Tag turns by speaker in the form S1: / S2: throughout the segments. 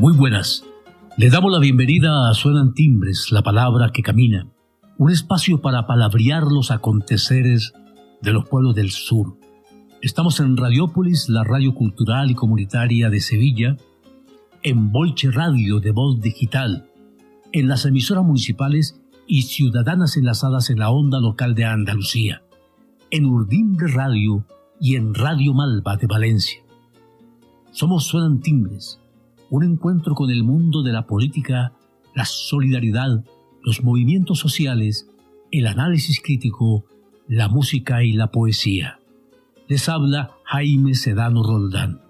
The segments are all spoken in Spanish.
S1: Muy buenas. Le damos la bienvenida a Suenan Timbres, la palabra que camina, un espacio para palabrear los aconteceres de los pueblos del sur. Estamos en Radiópolis, la radio cultural y comunitaria de Sevilla, en Bolche Radio de Voz Digital, en las emisoras municipales y ciudadanas enlazadas en la onda local de Andalucía, en Urdimbre Radio y en Radio Malva de Valencia. Somos Suenan Timbres, un encuentro con el mundo de la política, la solidaridad, los movimientos sociales, el análisis crítico, la música y la poesía. Les habla Jaime Sedano Roldán.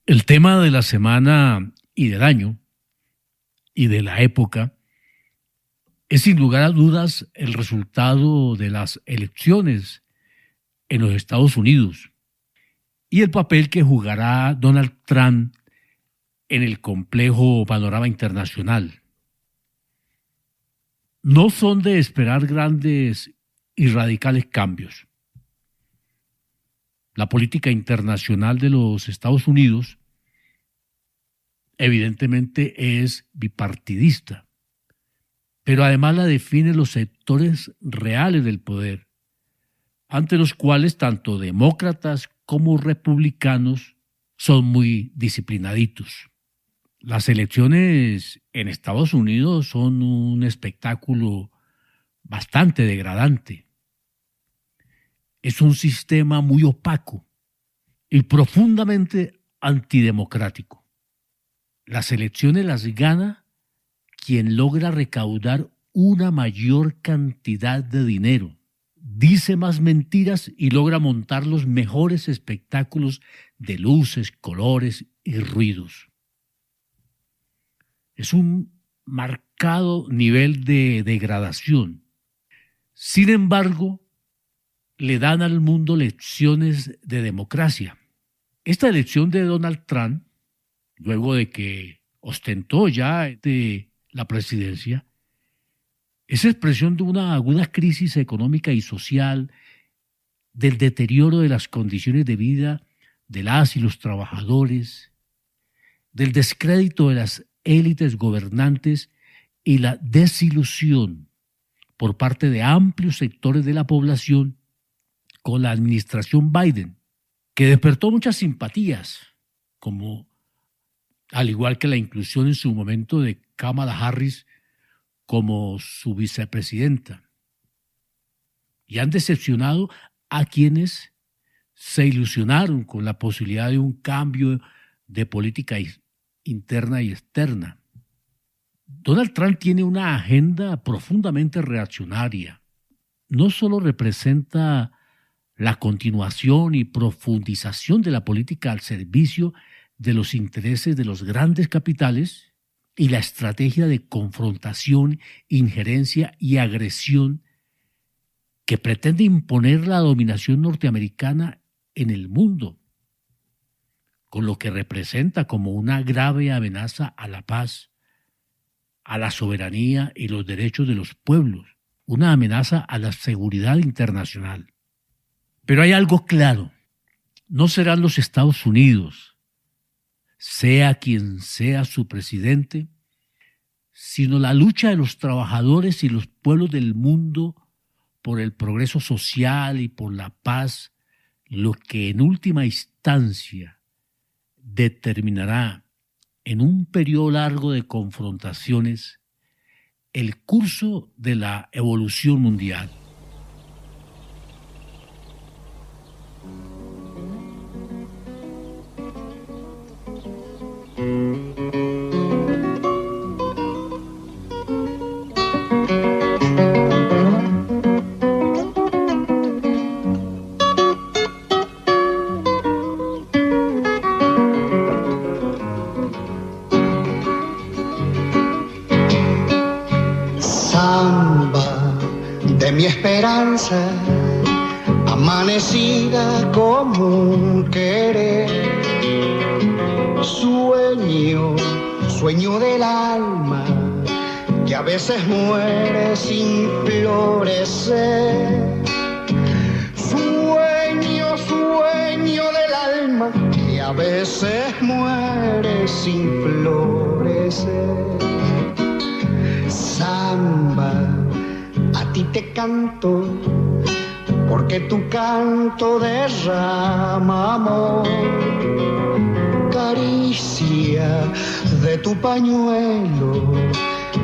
S1: El tema de la semana y del año y de la época es sin lugar a dudas el resultado de las elecciones en los Estados Unidos y el papel que jugará Donald Trump en el complejo panorama internacional. No son de esperar grandes y radicales cambios. La política internacional de los Estados Unidos evidentemente es bipartidista, pero además la definen los sectores reales del poder, ante los cuales tanto demócratas como republicanos son muy disciplinaditos. Las elecciones en Estados Unidos son un espectáculo bastante degradante. Es un sistema muy opaco y profundamente antidemocrático. Las elecciones las gana quien logra recaudar una mayor cantidad de dinero, dice más mentiras y logra montar los mejores espectáculos de luces, colores y ruidos. Es un marcado nivel de degradación. Sin embargo, le dan al mundo lecciones de democracia. Esta elección de Donald Trump, luego de que ostentó ya de la presidencia, es expresión de una aguda crisis económica y social, del deterioro de las condiciones de vida de las y los trabajadores, del descrédito de las élites gobernantes y la desilusión por parte de amplios sectores de la población con la administración Biden, que despertó muchas simpatías, como al igual que la inclusión en su momento de Kamala Harris como su vicepresidenta. Y han decepcionado a quienes se ilusionaron con la posibilidad de un cambio de política interna y externa. Donald Trump tiene una agenda profundamente reaccionaria. No solo representa la continuación y profundización de la política al servicio de los intereses de los grandes capitales y la estrategia de confrontación, injerencia y agresión que pretende imponer la dominación norteamericana en el mundo, con lo que representa como una grave amenaza a la paz, a la soberanía y los derechos de los pueblos, una amenaza a la seguridad internacional. Pero hay algo claro: no serán los Estados Unidos, sea quien sea su presidente, sino la lucha de los trabajadores y los pueblos del mundo por el progreso social y por la paz, lo que en última instancia determinará en un periodo largo de confrontaciones el curso de la evolución mundial.
S2: Samba amanecida como un querer, sueño del alma que a veces muere sin florecer. Sueño del alma que a veces muere sin florecer. Samba, a ti te canto, porque tu canto derrama amor. Caricia de tu pañuelo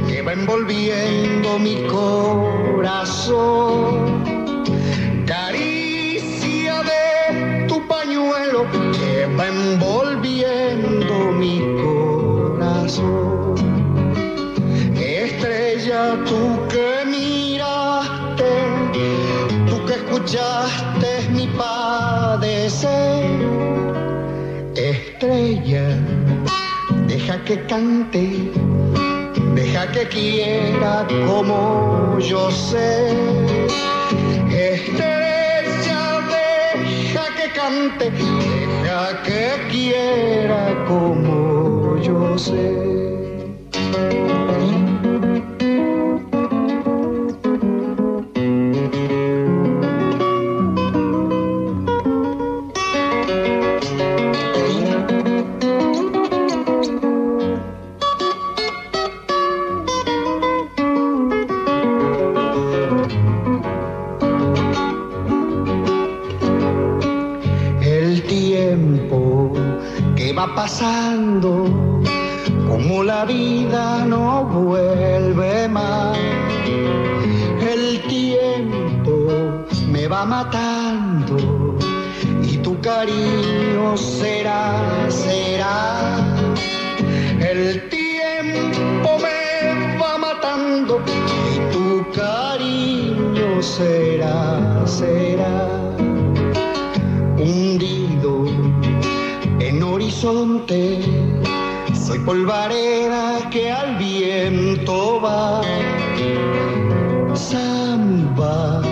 S2: que va envolviendo mi corazón. Caricia de tu pañuelo que va envolviendo mi corazón. Estrella, tú que miraste, tú que escuchaste mi padecer. Estrella, deja que cante, deja que quiera como yo sé. Estrella, deja que cante, deja que quiera como yo sé. Pasando, como la vida no vuelve más. El tiempo me va matando y tu cariño será. El tiempo me va matando y tu cariño será. Hundido en horizonte, soy polvareda que al viento va. Samba,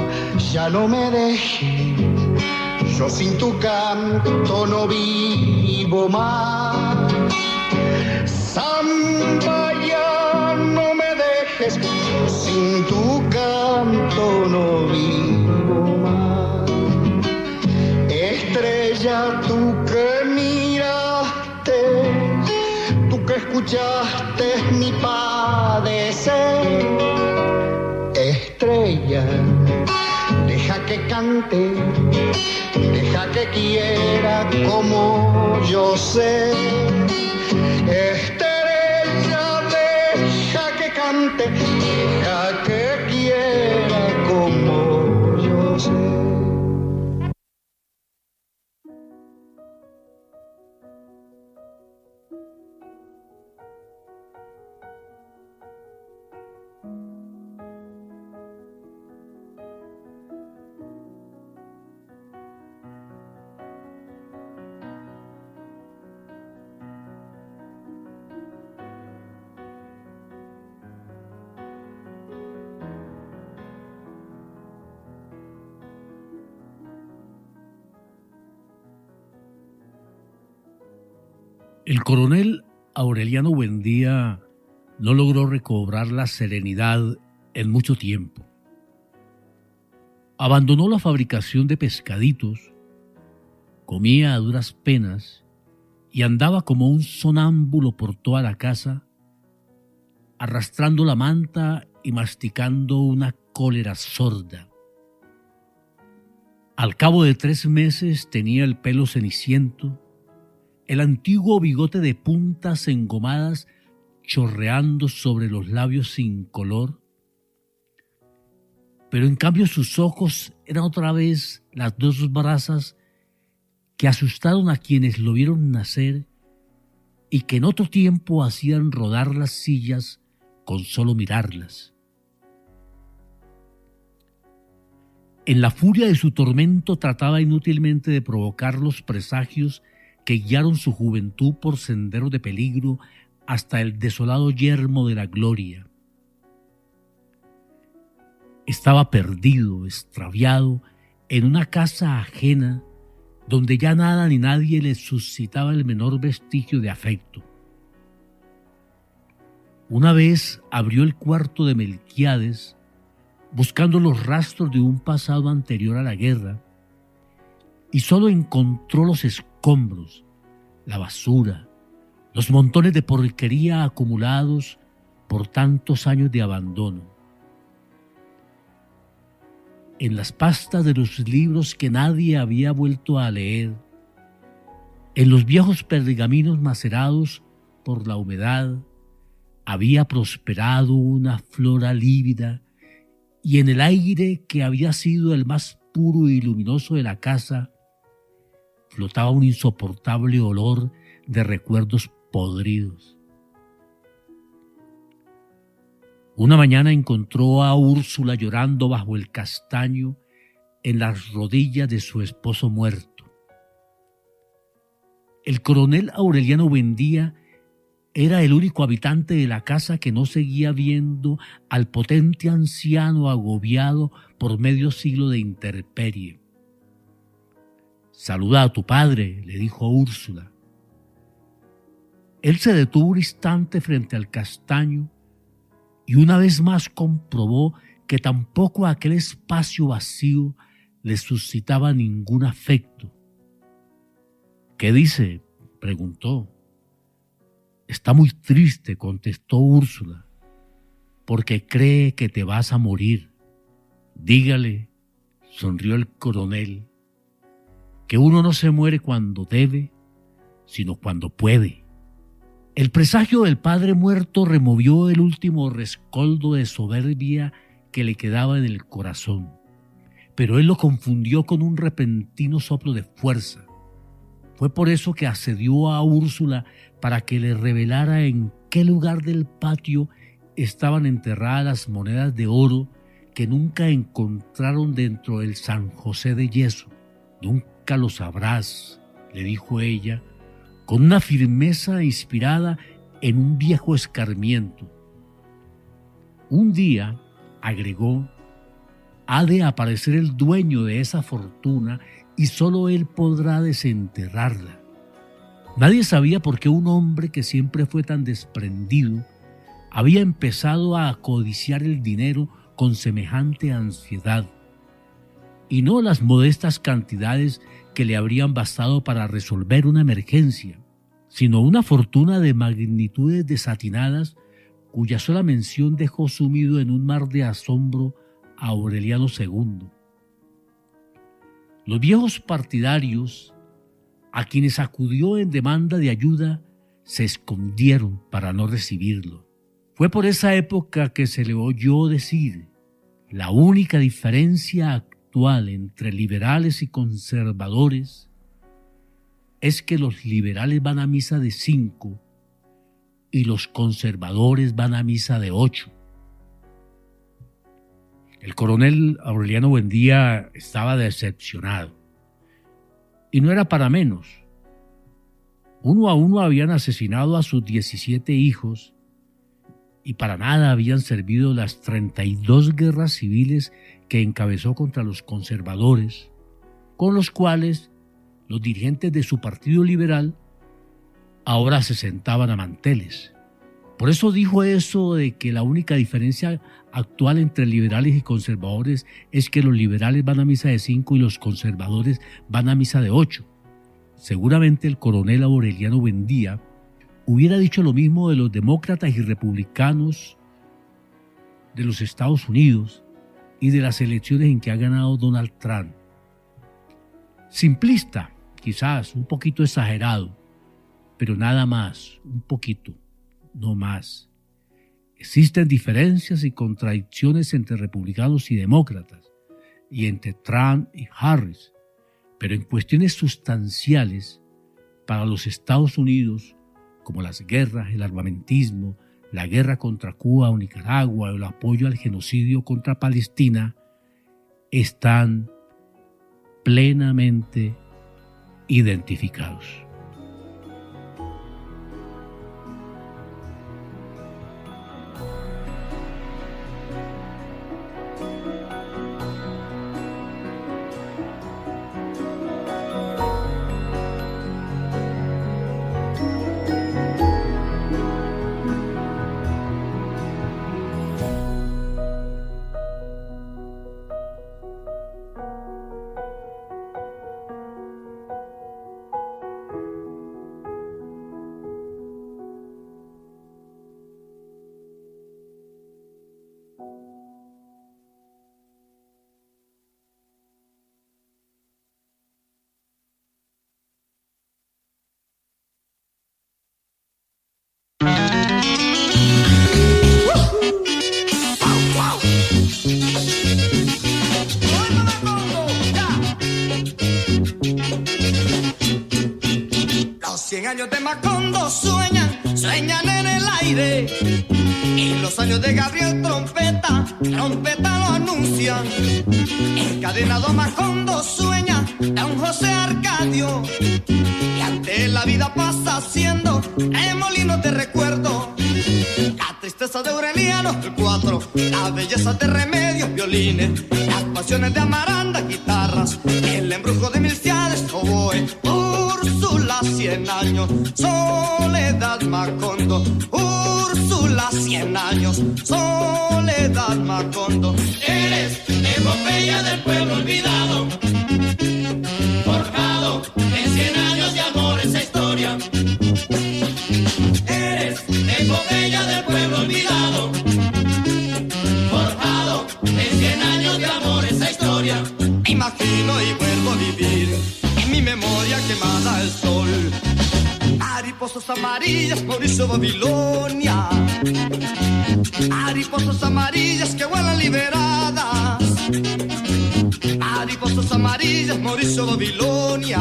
S2: ya no me dejes, yo sin tu canto no vivo más. Samba, ya no me dejes, yo sin tu canto no vivo más. Estrella, tú que miraste, tú que escuchaste mi padecer. Estrella, deja que cante, deja que quiera como yo sé. Estrella, deja que cante, deja que quiera como yo sé.
S1: El coronel Aureliano Buendía no logró recobrar la serenidad en mucho tiempo. Abandonó la fabricación de pescaditos, comía a duras penas y andaba como un sonámbulo por toda la casa, arrastrando la manta y masticando una cólera sorda. Al cabo de 3 meses tenía el pelo ceniciento, el antiguo bigote de puntas engomadas chorreando sobre los labios sin color, pero en cambio sus ojos eran otra vez las 2 brasas que asustaron a quienes lo vieron nacer y que en otro tiempo hacían rodar las sillas con solo mirarlas. En la furia de su tormento trataba inútilmente de provocar los presagios que guiaron su juventud por senderos de peligro hasta el desolado yermo de la gloria. Estaba perdido, extraviado en una casa ajena donde ya nada ni nadie le suscitaba el menor vestigio de afecto. Una vez abrió el cuarto de Melquíades buscando los rastros de un pasado anterior a la guerra y solo encontró los escombros, la basura, los montones de porquería acumulados por tantos años de abandono. En las pastas de los libros que nadie había vuelto a leer, en los viejos pergaminos macerados por la humedad, había prosperado una flora lívida, y en el aire que había sido el más puro y luminoso de la casa, flotaba un insoportable olor de recuerdos podridos. Una mañana encontró a Úrsula llorando bajo el castaño en las rodillas de su esposo muerto. El coronel Aureliano Buendía era el único habitante de la casa que no seguía viendo al potente anciano agobiado por medio siglo de intemperie. «Saluda a tu padre», le dijo Úrsula. Él se detuvo un instante frente al castaño y una vez más comprobó que tampoco aquel espacio vacío le suscitaba ningún afecto. «¿Qué dice?», preguntó. «Está muy triste», contestó Úrsula, «porque cree que te vas a morir». «Dígale», sonrió el coronel, «que uno no se muere cuando debe, sino cuando puede». El presagio del padre muerto removió el último rescoldo de soberbia que le quedaba en el corazón, pero él lo confundió con un repentino soplo de fuerza. Fue por eso que accedió a Úrsula para que le revelara en qué lugar del patio estaban enterradas las monedas de oro que nunca encontraron dentro del San José de yeso. «Nunca lo sabrás», le dijo ella, con una firmeza inspirada en un viejo escarmiento. «Un día», agregó, «ha de aparecer el dueño de esa fortuna y solo él podrá desenterrarla». Nadie sabía por qué un hombre que siempre fue tan desprendido había empezado a codiciar el dinero con semejante ansiedad, y no las modestas cantidades que le habrían bastado para resolver una emergencia, sino una fortuna de magnitudes desatinadas cuya sola mención dejó sumido en un mar de asombro a Aureliano II. Los viejos partidarios, a quienes acudió en demanda de ayuda, se escondieron para no recibirlo. Fue por esa época que se le oyó decir: «La única diferencia actual entre liberales y conservadores es que los liberales van a misa de 5 y los conservadores van a misa de 8». El coronel Aureliano Buendía estaba decepcionado. Y no era para menos. Uno a uno habían asesinado a sus 17 hijos y para nada habían servido las 32 guerras civiles que encabezó contra los conservadores, con los cuales los dirigentes de su partido liberal ahora se sentaban a manteles. Por eso dijo eso de que la única diferencia actual entre liberales y conservadores es que los liberales van a misa de 5 y los conservadores van a misa de 8. Seguramente el coronel Aureliano Buendía hubiera dicho lo mismo de los demócratas y republicanos de los Estados Unidos y de las elecciones en que ha ganado Donald Trump. Simplista, quizás, un poquito exagerado, pero nada más, un poquito, no más. Existen diferencias y contradicciones entre republicanos y demócratas, y entre Trump y Harris, pero en cuestiones sustanciales, para los Estados Unidos, como las guerras, el armamentismo, la guerra contra Cuba o Nicaragua o el apoyo al genocidio contra Palestina, están plenamente identificados.
S3: años de Macondo sueñan en el aire. Y los años de Gabriel Trompeta lo anuncian. Encadenado Macondo sueña a un José Arcadio. Y ante la vida pasa siendo molino de recuerdo. La tristeza de Aureliano, el 4, la belleza de Remedios, violines, las pasiones de Amaranda, guitarras, el embrujo de Milciades, oboe, Úrsula, 100 años, Soledad Macondo, Úrsula, 100 años, Soledad Macondo.
S4: Eres epopeya del pueblo olvidado, forjado en 100 años de amor esa historia. Eres epopeya del pueblo olvidado, forjado en 100 años de amor esa historia.
S3: Me imagino y vuelvo a vivir en mi memoria quemada el sol. Mariposas amarillas, Mauricio Babilonia. Mariposas amarillas que vuelan liberadas. Mariposas amarillas, Mauricio Babilonia.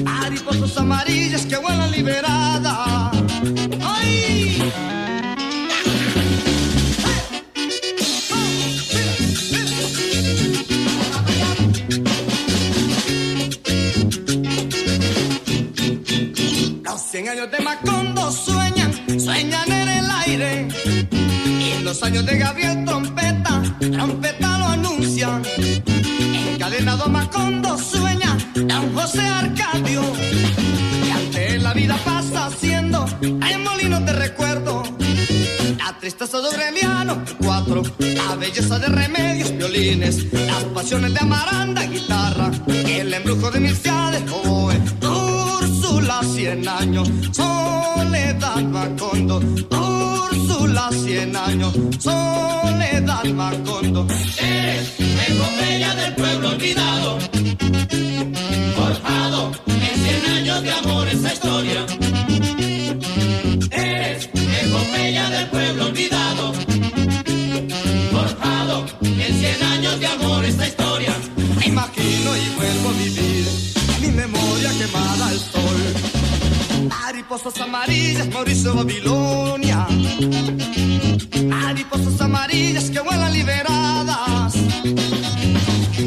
S3: Mariposas amarillas que vuelan liberadas. ¡Ay! Los 100 años de Macondo sueñan en el aire. Y los años de Gabriel Trompeta lo anuncian. Encadenado a Macondo sueña a un José Arcadio. Y ante la vida pasa siendo molino de recuerdo. La tristeza de Aureliano, el 4, la belleza de Remedios, violines, las pasiones de Amaranda, guitarra, el embrujo de Milciades, oboe, Úrsula, 100 años, Soledad Macondo, Úrsula, 100 años, Soledad Macondo.
S4: Eres epopeya del pueblo olvidado, forjado en 100 años de amor esa historia. Eres epopeya del pueblo olvidado, forjado en 100 años de amor esta historia.
S3: Me imagino y vuelvo a vivir en mi memoria quemada el sol. Mariposas amarillas, Mauricio Babilonia. Mariposas amarillas que vuelan liberadas.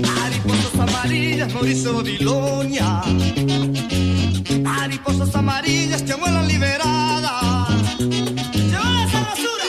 S3: Mariposas amarillas, Mauricio Babilonia. Mariposas amarillas que vuelan liberadas. ¡Lleva esa basura!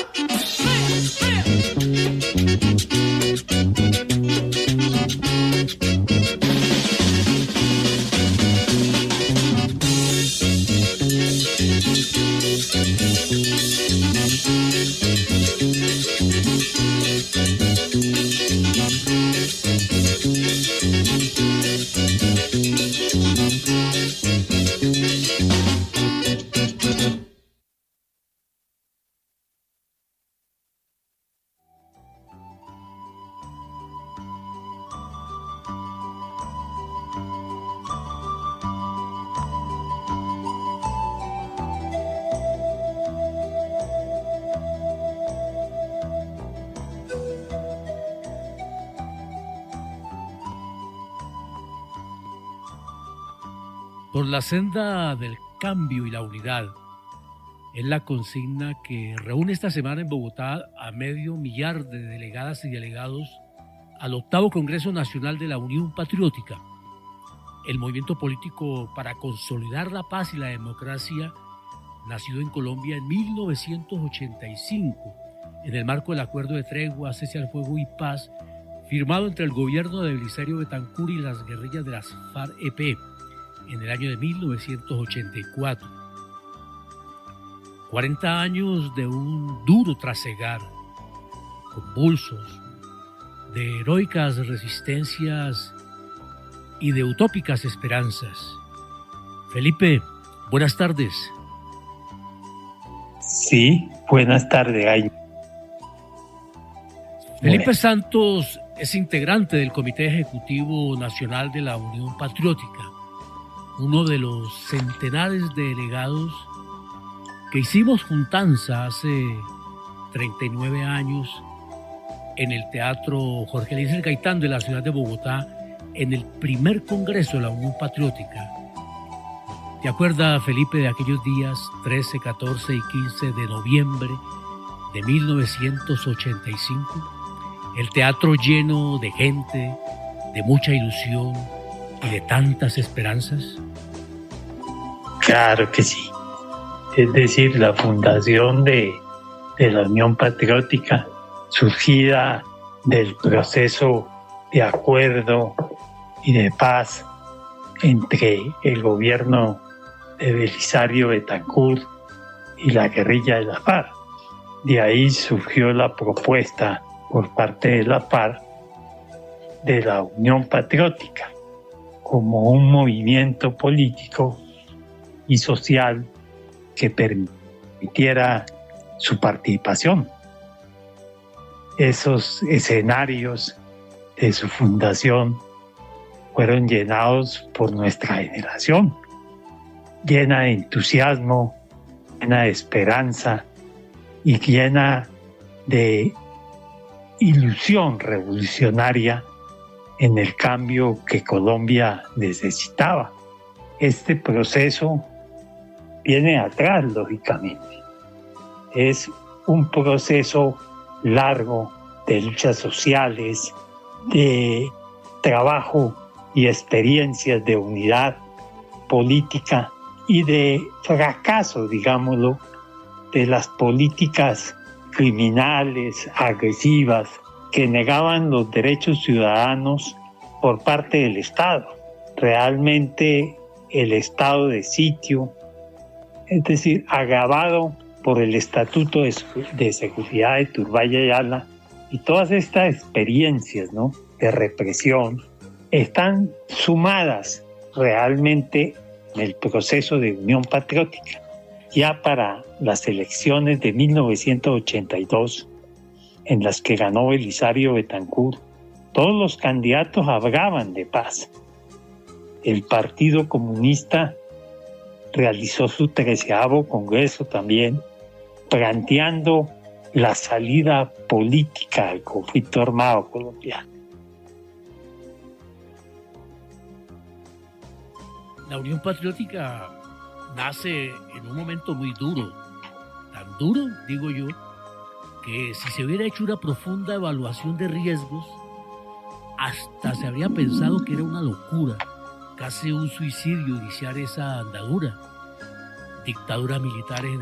S1: Por la senda del cambio y la unidad es la consigna que reúne esta semana en Bogotá a 500,000 de delegadas y delegados al 8º Congreso Nacional de la Unión Patriótica, el movimiento político para consolidar la paz y la democracia, nacido en Colombia en 1985, en el marco del Acuerdo de Tregua, Cese al Fuego y Paz, firmado entre el gobierno de Belisario Betancur y las guerrillas de las FARC-EP, en el año de 1984. 40 años de un duro trasegar, convulsos, de heroicas resistencias y de utópicas esperanzas. Felipe, buenas tardes.
S5: Sí, buenas tardes.
S1: Felipe Santos es integrante del Comité Ejecutivo Nacional de la Unión Patriótica, uno de los centenares de delegados que hicimos juntanza hace 39 años en el Teatro Jorge Eliezer Gaitán de la ciudad de Bogotá, en el primer Congreso de la Unión Patriótica. ¿Te acuerdas, Felipe, de aquellos días 13, 14 y 15 de noviembre de 1985? El teatro lleno de gente, de mucha ilusión y de tantas esperanzas.
S5: Claro que sí. Es decir, la fundación de la Unión Patriótica, surgida del proceso de acuerdo y de paz entre el gobierno de Belisario Betancur y la guerrilla de la FARC. De ahí surgió la propuesta por parte de la FARC de la Unión Patriótica como un movimiento político y social que permitiera su participación. Esos escenarios de su fundación fueron llenados por nuestra generación, llena de entusiasmo, llena de esperanza y llena de ilusión revolucionaria en el cambio que Colombia necesitaba. Este proceso viene atrás, lógicamente. Es un proceso largo de luchas sociales, de trabajo y experiencias de unidad política y de fracaso, digámoslo, de las políticas criminales, agresivas, que negaban los derechos ciudadanos por parte del Estado. Realmente el estado de sitio, es decir, agravado por el Estatuto de Seguridad de Turbay y Ayala, y todas estas experiencias, ¿no?, de represión, están sumadas realmente en el proceso de Unión Patriótica. Ya para las elecciones de 1982, en las que ganó Belisario Betancur, todos los candidatos hablaban de paz. El Partido Comunista realizó su 13º Congreso también, planteando la salida política al conflicto armado colombiano.
S1: La Unión Patriótica nace en un momento muy duro, tan duro, digo yo, que si se hubiera hecho una profunda evaluación de riesgos, hasta se habría pensado que era una locura, casi un suicidio iniciar esa andadura. Dictaduras militares en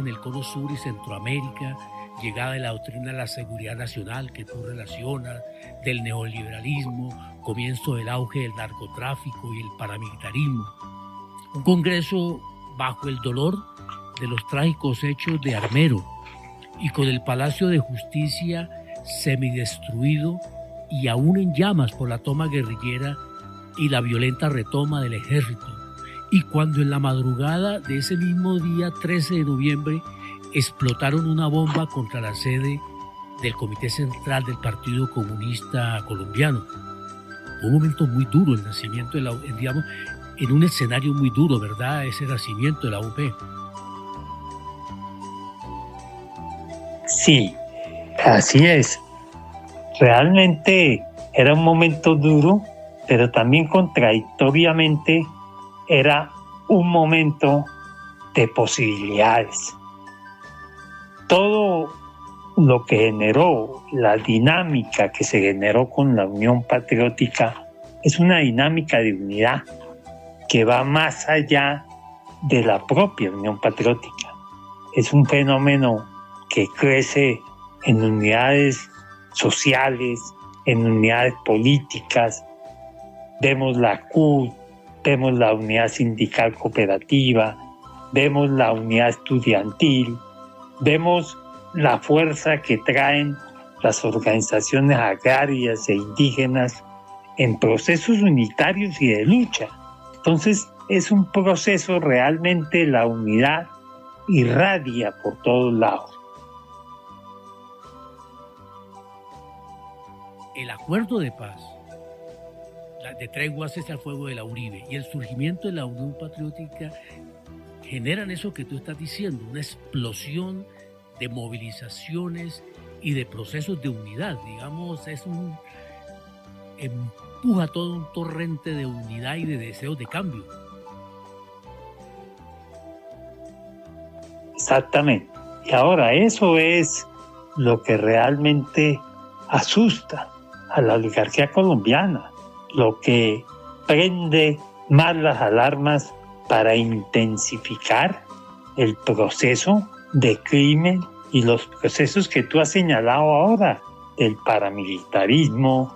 S1: el Cono Sur y Centroamérica, llegada de la doctrina de la seguridad nacional que tú relacionas, del neoliberalismo, comienzo del auge del narcotráfico y el paramilitarismo. Un Congreso bajo el dolor de los trágicos hechos de Armero y con el Palacio de Justicia semidestruido y aún en llamas por la toma guerrillera y la violenta retoma del ejército. Y cuando en la madrugada de ese mismo día, 13 de noviembre, explotaron una bomba contra la sede del Comité Central del Partido Comunista Colombiano. Un momento muy duro el nacimiento de la digamos, en un escenario muy duro, ¿verdad? Ese nacimiento de la UP.
S5: Sí, así es. Realmente era un momento duro, pero también contradictoriamente era un momento de posibilidades. Todo lo que generó, la dinámica que se generó con la Unión Patriótica, es una dinámica de unidad que va más allá de la propia Unión Patriótica. Es un fenómeno que crece en unidades sociales, en unidades políticas. Vemos la CUT, vemos la unidad sindical cooperativa, vemos la unidad estudiantil, vemos la fuerza que traen las organizaciones agrarias e indígenas en procesos unitarios y de lucha. Entonces es un proceso realmente, la unidad irradia por todos lados.
S1: El acuerdo de paz, de tregua cese al fuego de la Uribe y el surgimiento de la Unión Patriótica generan eso que tú estás diciendo, una explosión de movilizaciones y de procesos de unidad. Digamos, es empuja todo un torrente de unidad y de deseos de cambio.
S5: Exactamente. Y ahora eso es lo que realmente asusta a la oligarquía colombiana, lo que prende más las alarmas para intensificar el proceso de crimen y los procesos que tú has señalado ahora, del paramilitarismo,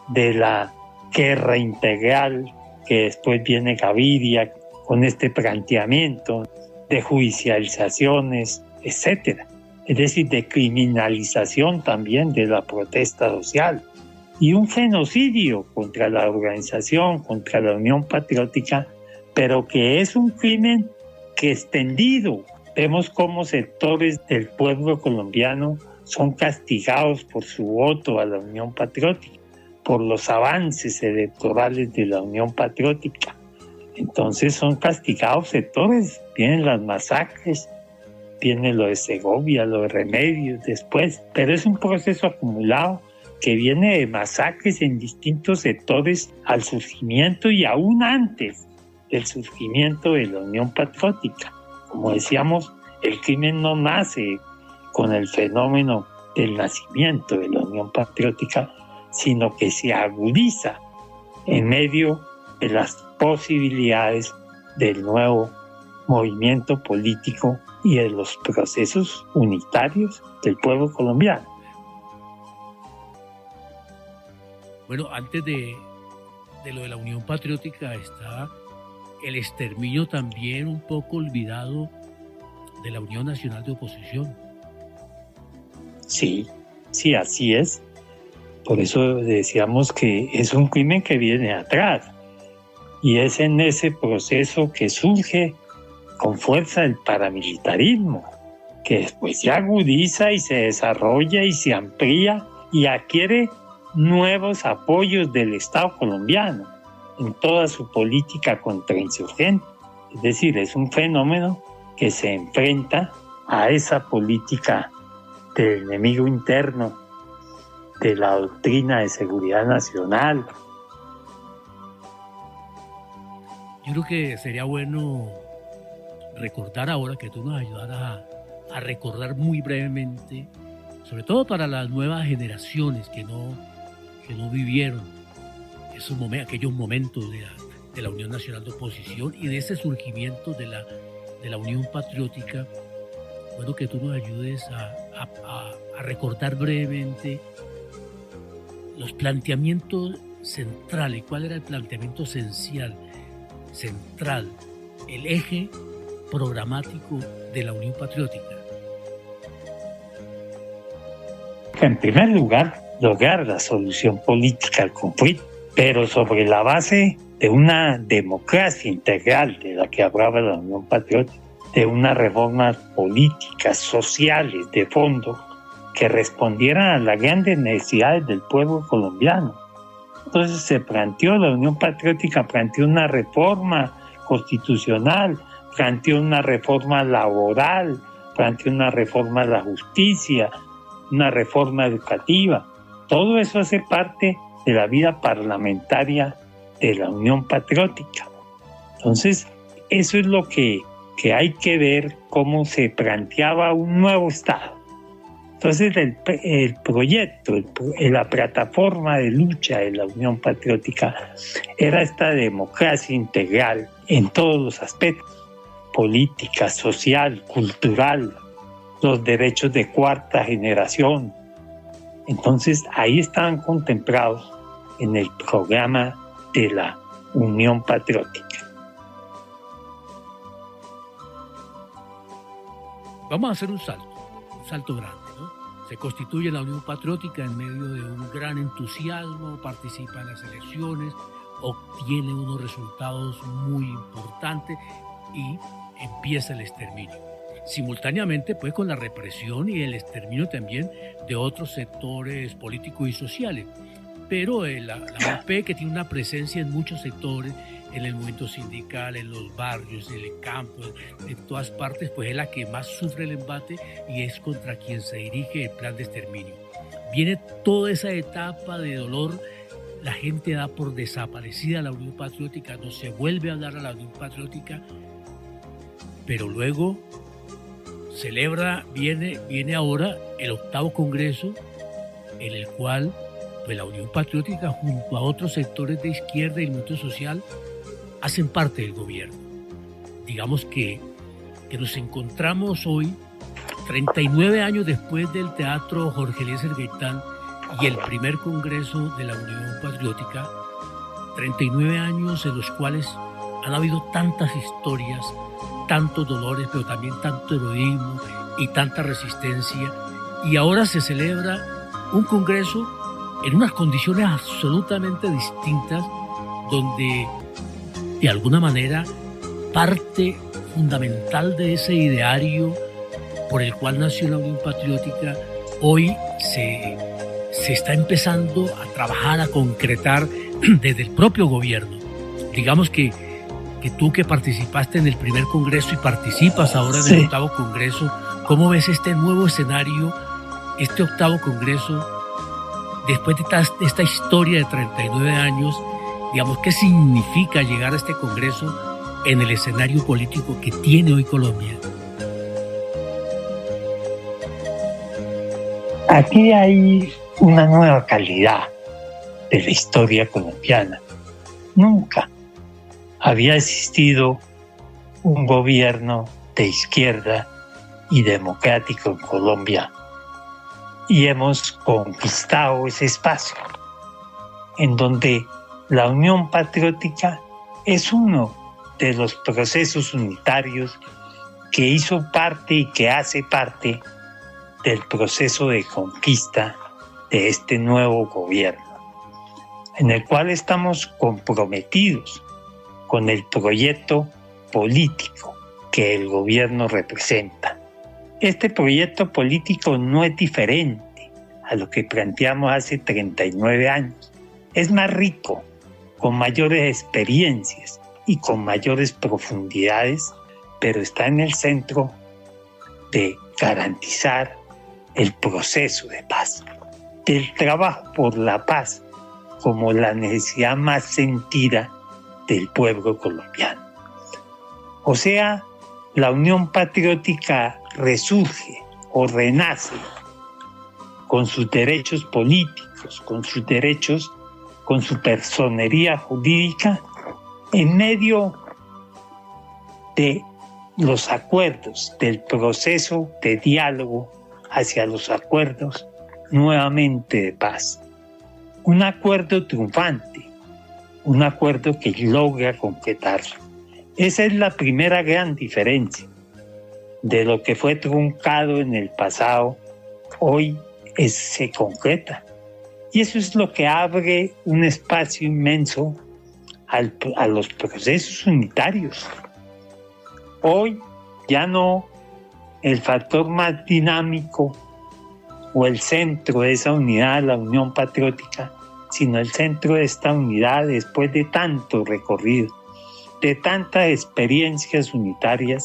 S5: de la guerra integral, que después viene Gaviria con este planteamiento de judicializaciones, etcétera. Es decir, de criminalización también de la protesta social y un genocidio contra la organización, contra la Unión Patriótica, pero que es un crimen que extendido. Vemos cómo sectores del pueblo colombiano son castigados por su voto a la Unión Patriótica, por los avances electorales de la Unión Patriótica. Entonces son castigados sectores, vienen las masacres, viene lo de Segovia, lo de Remedios después, pero es un proceso acumulado que viene de masacres en distintos sectores al surgimiento y aún antes del surgimiento de la Unión Patriótica. Como decíamos, el crimen no nace con el fenómeno del nacimiento de la Unión Patriótica, sino que se agudiza en medio de las posibilidades del nuevo movimiento político y de los procesos unitarios del pueblo colombiano.
S1: Bueno, antes de lo de la Unión Patriótica está el exterminio también un poco olvidado de la Unión Nacional de Oposición.
S5: Sí, así es. Por eso decíamos que es un crimen que viene atrás. Y es en ese proceso que surge con fuerza el paramilitarismo, que después se agudiza y se desarrolla y se amplía y adquiere nuevos apoyos del Estado colombiano en toda su política contrainsurgente. Es decir, es un fenómeno que se enfrenta a esa política del enemigo interno, de la doctrina de seguridad nacional.
S1: Yo creo que sería bueno recordar ahora, que tú nos ayudaras a recordar muy brevemente, sobre todo para las nuevas generaciones que no vivieron aquellos momentos de la Unión Nacional de Oposición y de ese surgimiento de la Unión Patriótica. Bueno, que tú nos ayudes a recordar brevemente los planteamientos centrales. ¿Cuál era el planteamiento central, el eje programático de la Unión Patriótica?
S5: En primer lugar, lograr la solución política al conflicto, pero sobre la base de una democracia integral de la que hablaba la Unión Patriótica, de unas reformas políticas, sociales, de fondo, que respondieran a las grandes necesidades del pueblo colombiano. Entonces se planteó, la Unión Patriótica planteó una reforma constitucional, planteó una reforma laboral, planteó una reforma a la justicia, una reforma educativa. Todo eso hace parte de la vida parlamentaria de la Unión Patriótica. Entonces, eso es lo que hay que ver, cómo se planteaba un nuevo Estado. Entonces, el proyecto, la plataforma de lucha de la Unión Patriótica era esta democracia integral en todos los aspectos: política, social, cultural, los derechos de cuarta generación. Entonces, ahí estaban contemplados en el programa de la Unión Patriótica.
S1: Vamos a hacer un salto grande, ¿no? Se constituye la Unión Patriótica en medio de un gran entusiasmo, participa en las elecciones, obtiene unos resultados muy importantes y empieza el exterminio. Simultáneamente, pues, con la represión y el exterminio también de otros sectores políticos y sociales. Pero la UP, que tiene una presencia en muchos sectores, en el movimiento sindical, en los barrios, en el campo, en todas partes, pues es la que más sufre el embate y es contra quien se dirige el plan de exterminio. Viene toda esa etapa de dolor la gente da por desaparecida la Unión Patriótica, no se vuelve a hablar a la Unión Patriótica, pero luego viene ahora el 8º Congreso, en el cual pues, la Unión Patriótica junto a otros sectores de izquierda y el movimiento social hacen parte del gobierno. Digamos que nos encontramos hoy, 39 años después del Teatro Jorge Eliezer Gaitán y el primer Congreso de la Unión Patriótica, 39 años en los cuales han habido tantas historias, tantos dolores, pero también tanto heroísmo y tanta resistencia. Y ahora se celebra un Congreso en unas condiciones absolutamente distintas, donde de alguna manera parte fundamental de ese ideario por el cual nació la Unión Patriótica hoy se está empezando a trabajar, a concretar desde el propio gobierno. Digamos que tú que participaste en el primer Congreso y participas ahora en el 8º Congreso, ¿cómo ves este nuevo escenario, este 8º Congreso, después de esta historia de 39 años? Digamos, ¿qué significa llegar a este Congreso en el escenario político que tiene hoy Colombia?
S5: Aquí hay una nueva calidad de la historia colombiana. Nunca había existido un gobierno de izquierda y democrático en Colombia, y hemos conquistado ese espacio en donde la Unión Patriótica es uno de los procesos unitarios que hizo parte y que hace parte del proceso de conquista de este nuevo gobierno, en el cual estamos comprometidos con el proyecto político que el gobierno representa. Este proyecto político no es diferente a lo que planteamos hace 39 años. Es más rico, con mayores experiencias y con mayores profundidades, pero está en el centro de garantizar el proceso de paz, del trabajo por la paz como la necesidad más sentida del pueblo colombiano. O sea, la Unión Patriótica resurge o renace con sus derechos políticos, con sus derechos, con su personería jurídica, en medio de los acuerdos, del proceso de diálogo hacia los acuerdos nuevamente de paz. Un acuerdo triunfante, un acuerdo que logra concretarlo. Esa es la primera gran diferencia de lo que fue truncado en el pasado. Hoy se concreta. Y eso es lo que abre un espacio inmenso a los procesos unitarios. Hoy ya no el factor más dinámico o el centro de esa unidad, la Unión Patriótica, sino el centro de esta unidad después de tanto recorrido, de tantas experiencias unitarias,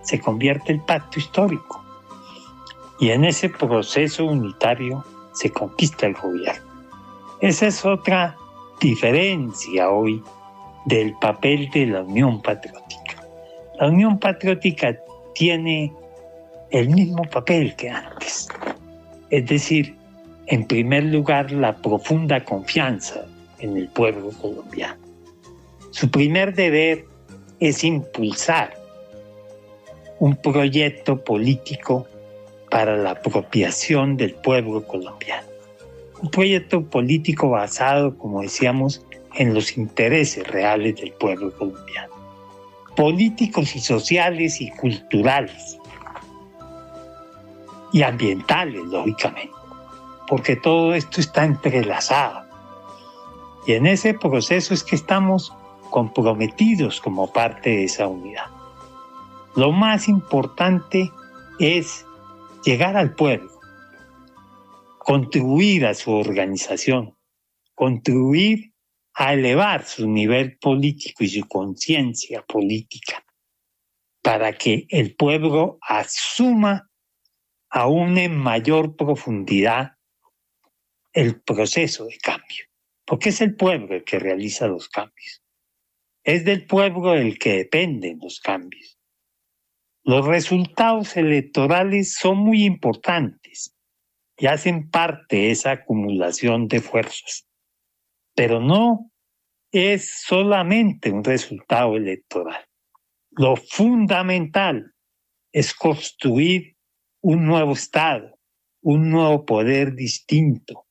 S5: se convierte el pacto histórico. Y en ese proceso unitario se conquista el gobierno. Esa es otra diferencia hoy del papel de la Unión Patriótica. La Unión Patriótica tiene el mismo papel que antes. Es decir, en primer lugar, la profunda confianza en el pueblo colombiano. Su primer deber es impulsar un proyecto político para la apropiación del pueblo colombiano. Un proyecto político basado, como decíamos, en los intereses reales del pueblo colombiano. Políticos y sociales y culturales. Y ambientales, lógicamente. Porque todo esto está entrelazado. Y en ese proceso es que estamos comprometidos como parte de esa unidad. Lo más importante es llegar al pueblo, contribuir a su organización, contribuir a elevar su nivel político y su conciencia política para que el pueblo asuma aún en mayor profundidad el proceso de cambio. porque es el pueblo el que realiza los cambios. Es del pueblo el que dependen los cambios. Los resultados electorales son muy importantes y hacen parte de esa acumulación de fuerzas, pero no es solamente un resultado electoral. Lo fundamental es construir un nuevo Estado, un nuevo poder distinto,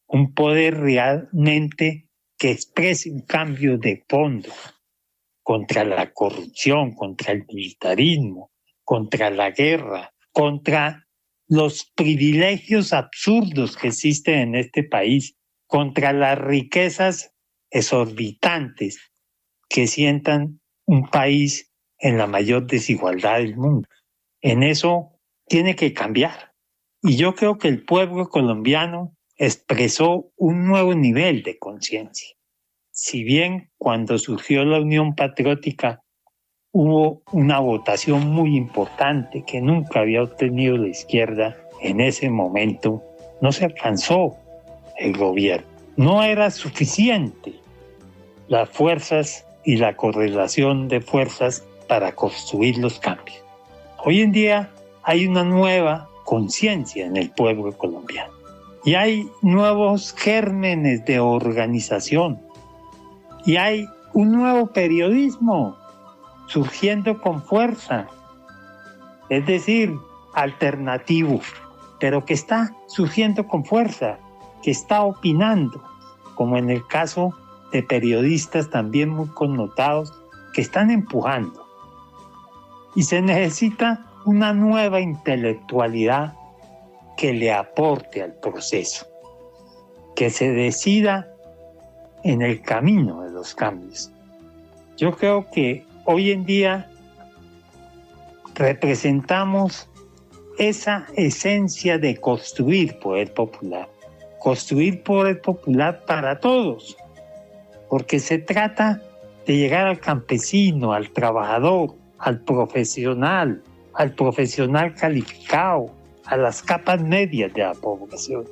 S5: un poder realmente que exprese un cambio de fondo contra la corrupción, contra el militarismo, contra la guerra, contra los privilegios absurdos que existen en este país, contra las riquezas exorbitantes que sientan un país en la mayor desigualdad del mundo. En eso tiene que cambiar. Y yo creo que el pueblo colombiano expresó un nuevo nivel de conciencia. Si bien cuando surgió la Unión Patriótica hubo una votación muy importante que nunca había obtenido la izquierda, en ese momento no se alcanzó el gobierno. No era suficiente las fuerzas y la correlación de fuerzas para construir los cambios. Hoy en día hay una nueva conciencia en el pueblo colombiano y hay nuevos gérmenes de organización y hay un nuevo periodismo surgiendo con fuerza, es decir, alternativo, pero que está surgiendo con fuerza, que está opinando, como en el caso de periodistas también muy connotados que están empujando. Y se necesita una nueva intelectualidad que le aporte al proceso, que se decida en el camino de los cambios. Yo creo que hoy en día representamos esa esencia de construir poder popular para todos, porque se trata de llegar al campesino, al trabajador, al profesional calificado, a las capas medias de la población,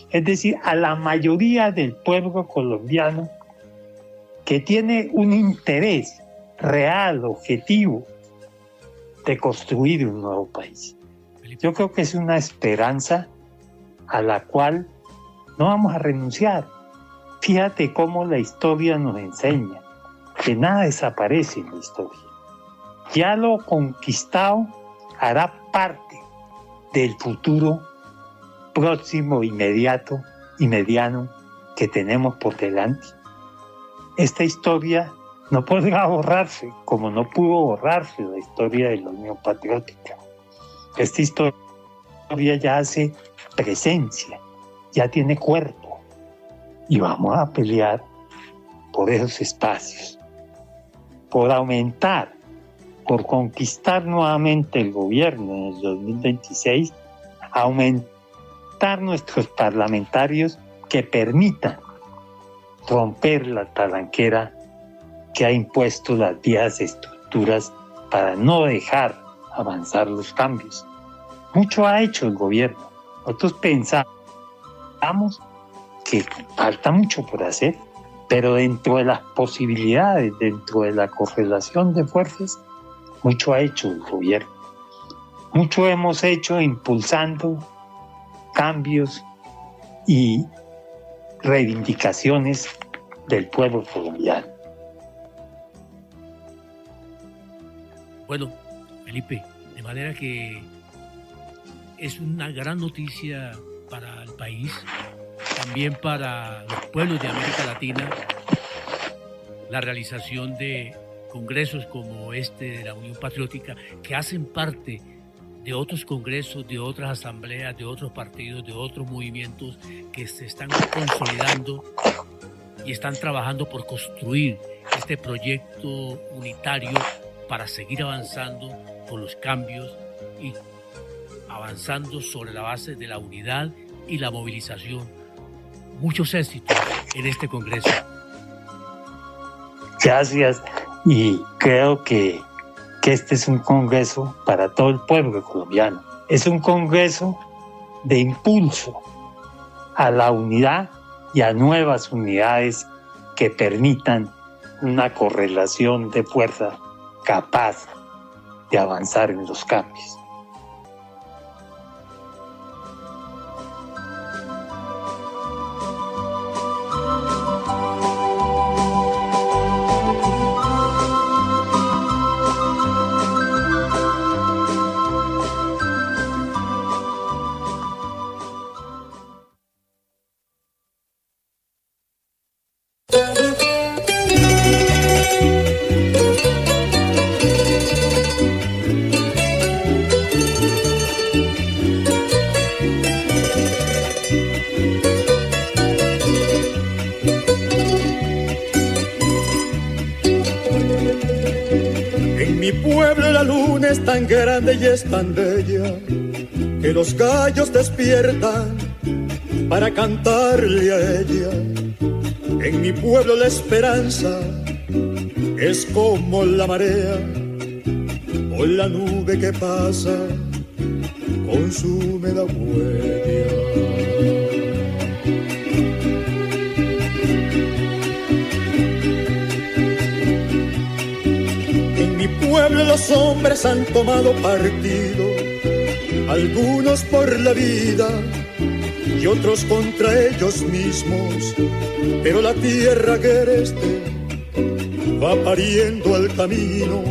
S5: es decir, a la mayoría del pueblo colombiano que tiene un interés real, objetivo, de construir un nuevo país. Yo creo que es una esperanza a la cual no vamos a renunciar. Fíjate cómo la historia nos enseña que nada desaparece en la historia. Ya lo conquistado hará parte del futuro próximo, inmediato y mediano que tenemos por delante. Esta historia no podrá borrarse, como no pudo borrarse la historia de la Unión Patriótica. Esta historia ya hace presencia, ya tiene cuerpo, y vamos a pelear por esos espacios, por aumentar, por conquistar nuevamente el gobierno en el 2026, aumentar nuestros parlamentarios que permitan romper la talanquera que ha impuesto las viejas estructuras para no dejar avanzar los cambios. Mucho ha hecho el gobierno. Nosotros pensamos que falta mucho por hacer, pero dentro de las posibilidades, dentro de la correlación de fuerzas, mucho ha hecho el gobierno. Mucho hemos hecho impulsando cambios y reivindicaciones del pueblo colombiano.
S1: Bueno, Felipe, de manera que es una gran noticia para el país, también para los pueblos de América Latina, la realización de congresos como este de la Unión Patriótica, que hacen parte de otros congresos, de otras asambleas, de otros partidos, de otros movimientos que se están consolidando y están trabajando por construir este proyecto unitario para seguir avanzando con los cambios y avanzando sobre la base de la unidad y la movilización. Muchos éxitos en este congreso.
S5: Gracias, y creo que este es un congreso para todo el pueblo colombiano. Es un congreso de impulso a la unidad y a nuevas unidades que permitan una correlación de fuerza capaz de avanzar en los cambios.
S6: Tan grande y es tan bella que los gallos despiertan para cantarle a ella. En mi pueblo la esperanza es como la marea o la nube que pasa con su húmeda huella. Los hombres han tomado partido, algunos por la vida y otros contra ellos mismos, pero la tierra agreste va pariendo el camino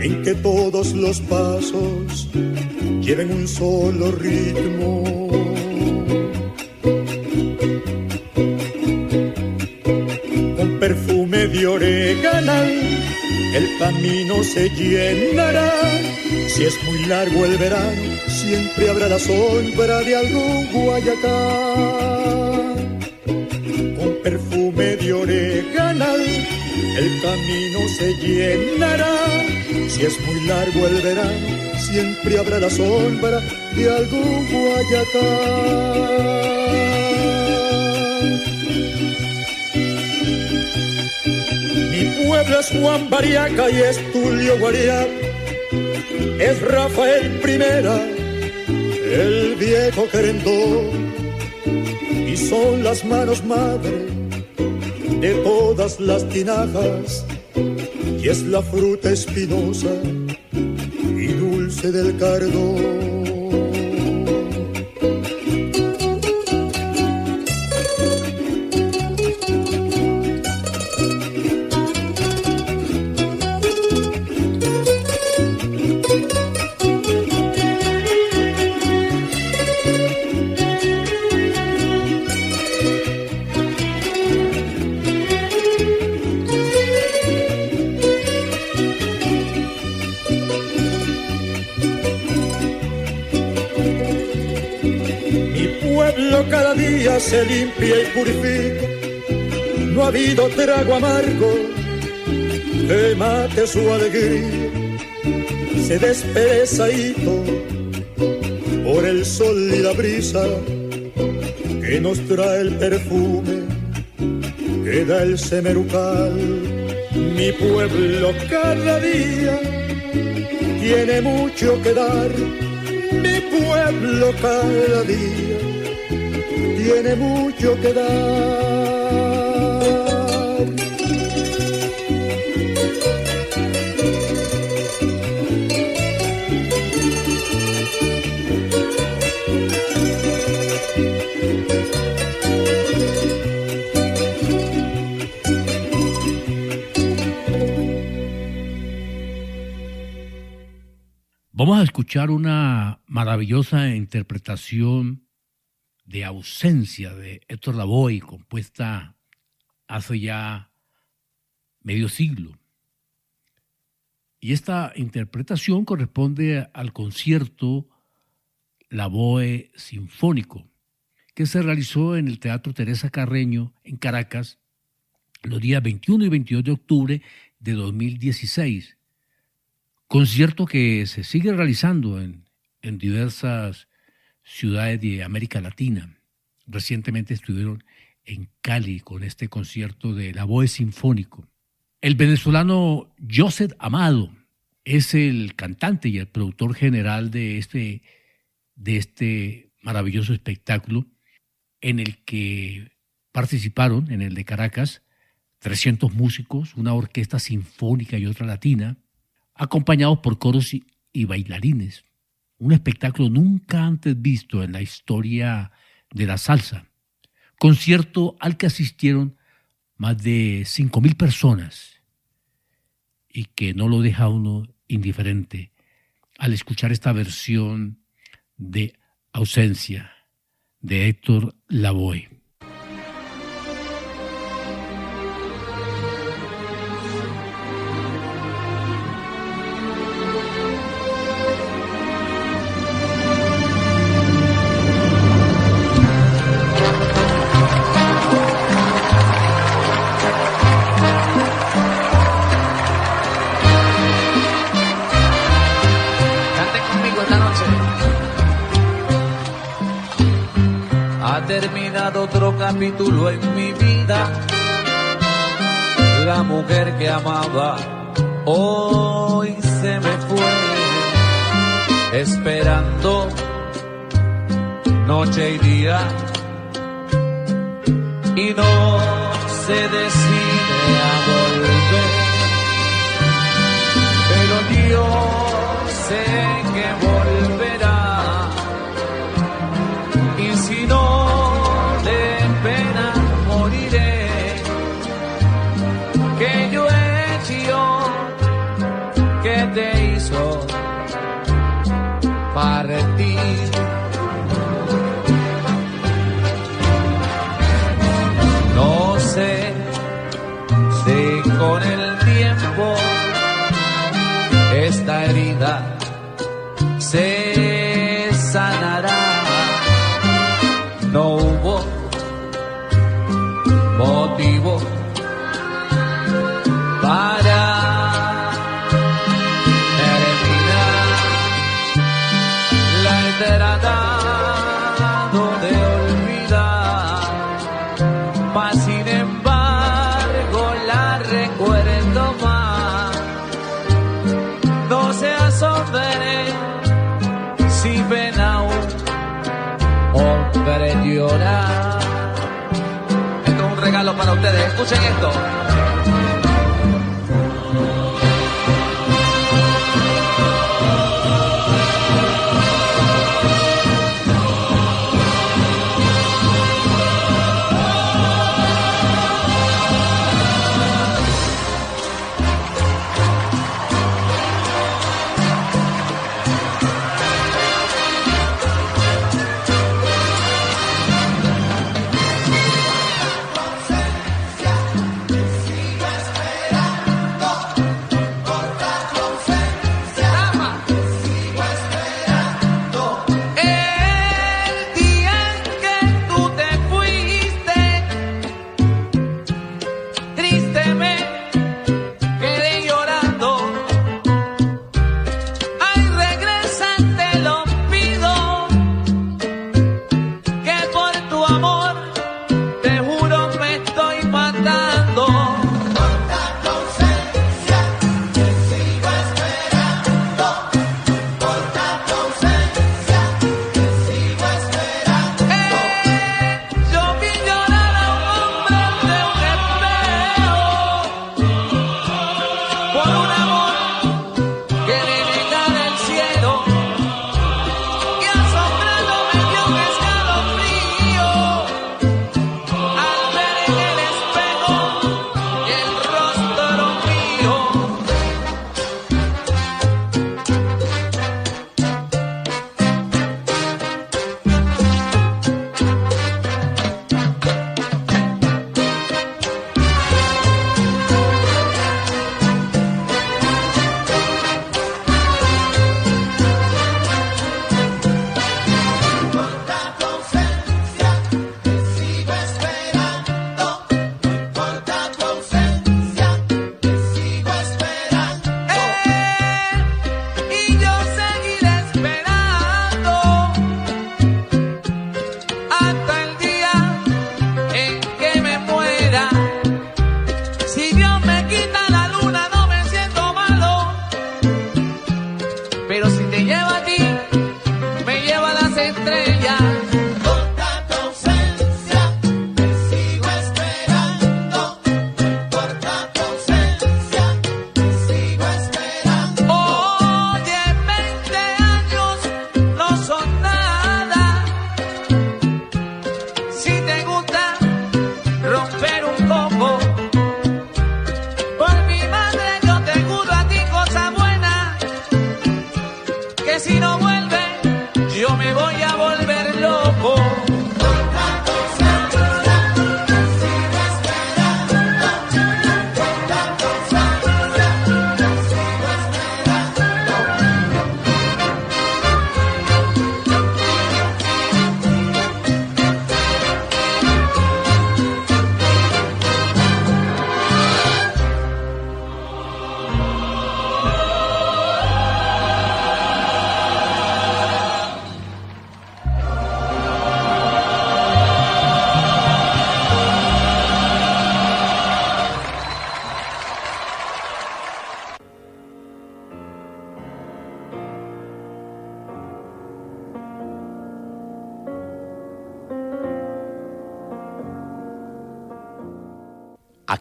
S6: en que todos los pasos lleven un solo ritmo. Con perfume de orégano el camino se llenará. Si es muy largo el verano, siempre habrá la sombra de algún Guayacán. Con perfume de orégano, el camino se llenará. Si es muy largo el verano, siempre habrá la sombra de algún Guayacán. Pueblo es Juan Bariaca y es Tulio Guariá, es Rafael Primera, el viejo querendón, y son las manos madre de todas las tinajas, y es la fruta espinosa y dulce del cardón. Cada día se limpia y purifica, no ha habido trago amargo que mate su alegría. Se despereza por el sol y la brisa que nos trae el perfume que da el semerucal. Mi pueblo cada día tiene mucho que dar, mi pueblo cada día tiene mucho que dar.
S1: Vamos a escuchar una maravillosa interpretación de Ausencia de Héctor Lavoe, compuesta hace ya medio siglo. Y esta interpretación corresponde al concierto Lavoe Sinfónico, que se realizó en el Teatro Teresa Carreño en Caracas los días 21 y 22 de octubre de 2016. Concierto que se sigue realizando en diversas ciudades de América Latina. Recientemente estuvieron en Cali con este concierto de Lavoe Sinfónico. El venezolano Joseph Amado es el cantante y el productor general de este maravilloso espectáculo, en el que participaron en el de Caracas 300 músicos, una orquesta sinfónica y otra latina, acompañados por coros y bailarines. Un espectáculo nunca antes visto en la historia de la salsa. Concierto al que asistieron más de 5.000 personas y que no lo deja uno indiferente al escuchar esta versión de Ausencia de Héctor Lavoe.
S7: Terminado otro capítulo en mi vida. La mujer que amaba hoy se me fue, esperando noche y día, y no se decide a volver. Pero yo sé que volverá, y si no te hizo partir. No sé si con el tiempo esta herida se sanará. No hubo motivo para tratado de olvidar, mas sin embargo la recuerdo más. No se asombre si ven a un hombre llorar. Esto es un regalo para ustedes, escuchen esto.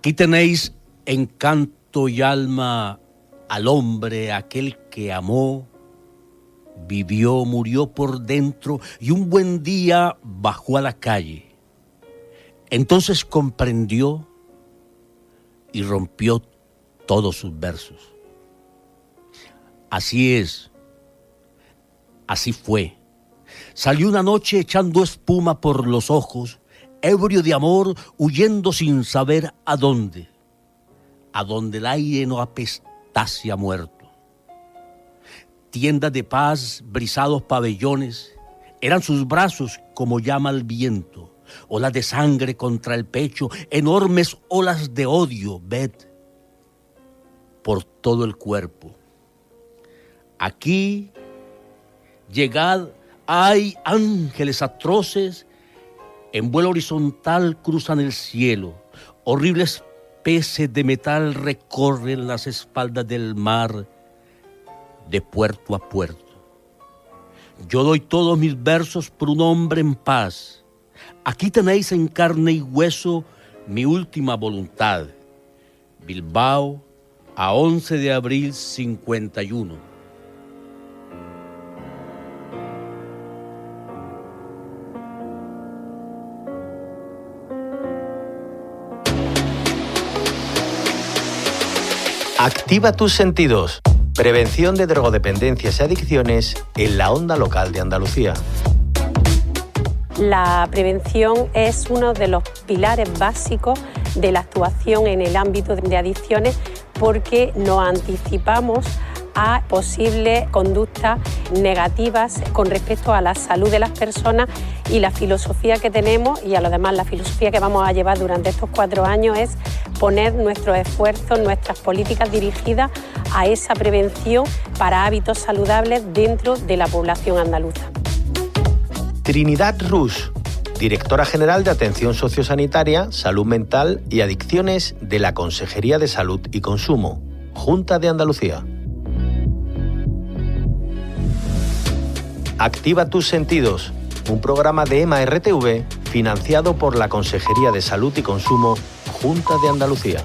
S8: Aquí tenéis encanto y alma al hombre, aquel que amó, vivió, murió por dentro y un buen día bajó a la calle. Entonces comprendió y rompió todos sus versos. Así es, así fue. Salió una noche echando espuma por los ojos, ebrio de amor, huyendo sin saber a dónde el aire no apestase a muerto. Tiendas de paz, brisados pabellones, eran sus brazos como llama el viento, olas de sangre contra el pecho, enormes olas de odio, ved, por todo el cuerpo. Aquí, llegad, hay ángeles atroces, en vuelo horizontal cruzan el cielo, horribles peces de metal recorren las espaldas del mar de puerto a puerto. Yo doy todos mis versos por un hombre en paz. Aquí tenéis en carne y hueso mi última voluntad. Bilbao, a 11 de abril 51.
S9: Activa tus sentidos. Prevención de drogodependencias y adicciones en la onda local de Andalucía.
S10: La prevención es uno de los pilares básicos de la actuación en el ámbito de adicciones porque nos anticipamos a posibles conductas negativas con respecto a la salud de las personas y la filosofía que tenemos y además la filosofía que vamos a llevar durante estos 4 años es poner nuestros esfuerzos, nuestras políticas dirigidas a esa prevención para hábitos saludables dentro de la población andaluza.
S9: Trinidad Rus, Directora General de Atención Sociosanitaria, Salud Mental y Adicciones de la Consejería de Salud y Consumo, Junta de Andalucía. Activa tus sentidos, un programa de EMA RTV financiado por la Consejería de Salud y Consumo, Junta de Andalucía.